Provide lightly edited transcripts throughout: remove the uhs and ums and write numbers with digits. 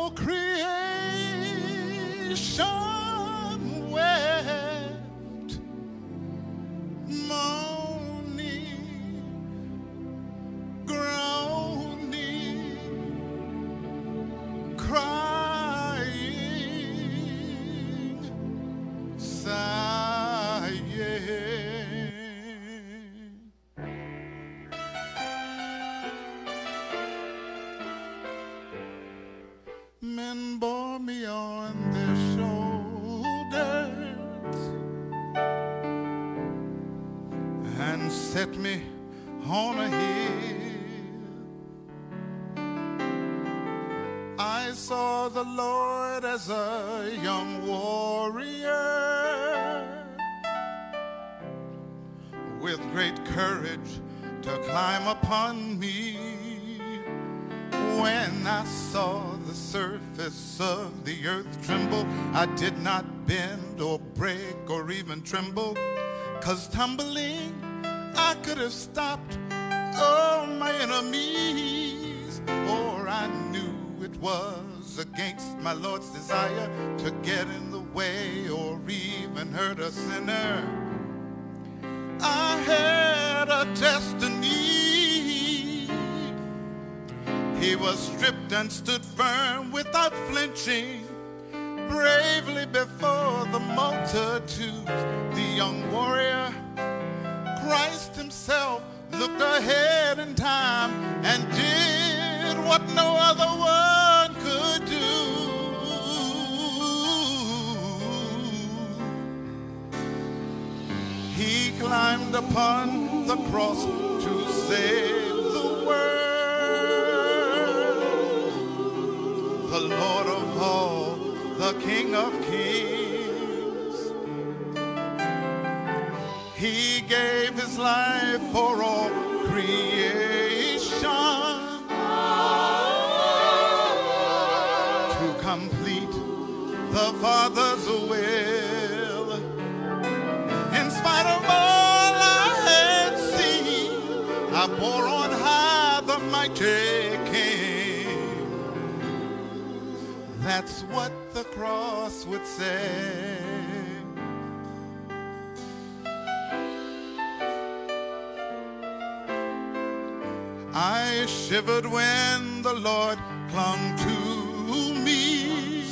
all creation wept, moaning, groaning, crying, sighing. Men bore me on their shoulders and set me on a hill. I saw the Lord as a young warrior with great courage to climb upon me. When I saw the surface of the earth tremble, I did not bend or break or even tremble, 'cause tumbling I could have stopped all my enemies, for I knew it was against my Lord's desire to get in the way or even hurt a sinner. I had a destiny. He was stripped and stood firm without flinching, bravely before the multitudes. The young warrior, Christ himself, looked ahead in time and did what no other one could do. He climbed upon the cross to save the world. The Lord of all, the King of kings. He gave his life for all creation to complete the Father's will. In spite of all I had seen, I bore on high the mighty King. That's what the cross would say. I shivered when the Lord clung to me,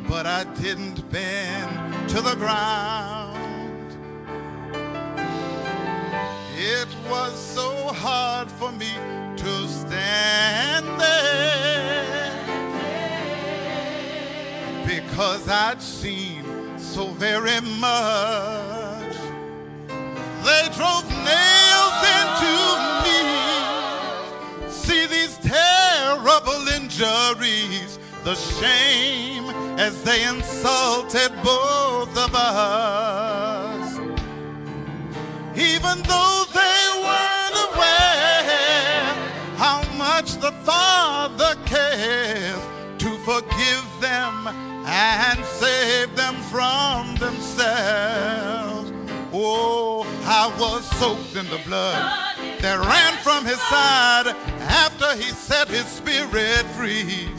but I didn't bend to the ground. It was so hard for me to stand there, because I'd seen so very much. They drove nails into me. See these terrible injuries, the shame as they insulted both of us. Even though they weren't aware how much the Father cares to forgive them and save them from themselves. Oh, I was soaked in the blood that ran from his side after he set his spirit free.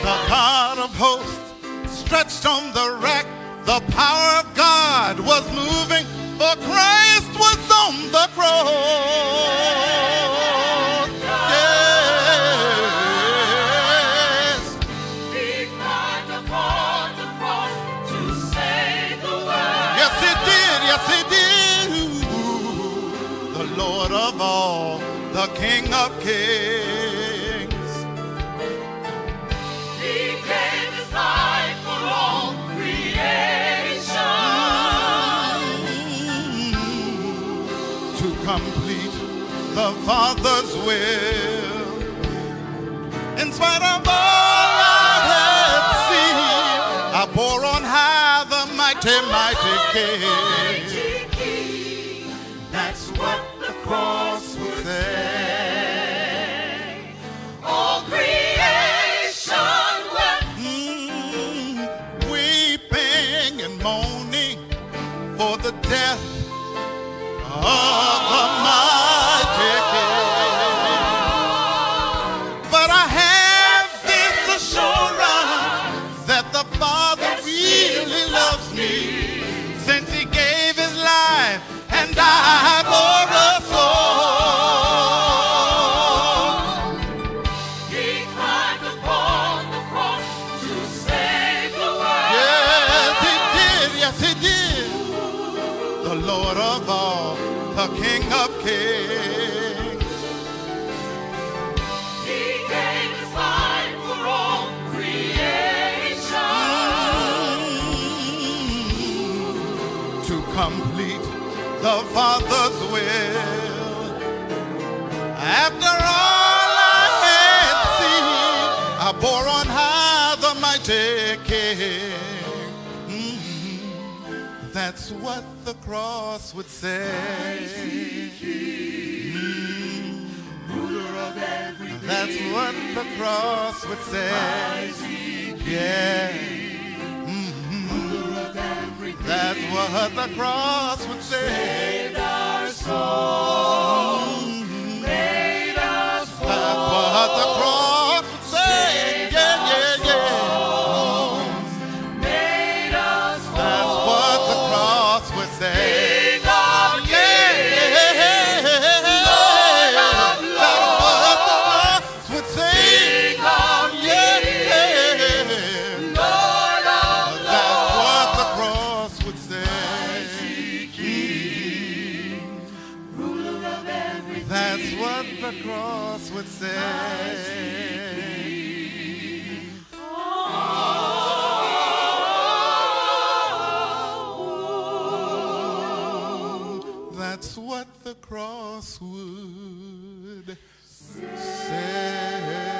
The God of hosts stretched on the rack. The power of God was moving, for Christ was on the cross. Yes. He climbed upon the cross to save the world. Yes, he did. Yes, he did. The Lord of all, the King of kings. He gave his life for all creation to complete the Father's will. In spite of all I had seen, I bore on high the mighty, mighty King. That's what the cross would say. All creation wept, Weeping and moaning for the death of the mighty King. the King of Kings. He came to fight for all creation, to complete the Father's will. After all I had seen, I bore on high the mighty King. That's what the cross would say. ruler of everything. That's what the cross would say. Yeah. Ruler of everything. That's what the cross would say. Saved our souls. Made us whole. That's what the cross would say. Yeah, yeah, yeah. Made us whole. That's what the cross would say. King of kings. Lord of That's what the lords. cross would say. King of Yeah, kings. yeah. Lord of That's what the lords. cross would say. King. Ruler of everything. That's what the cross would say. That's what the cross would say.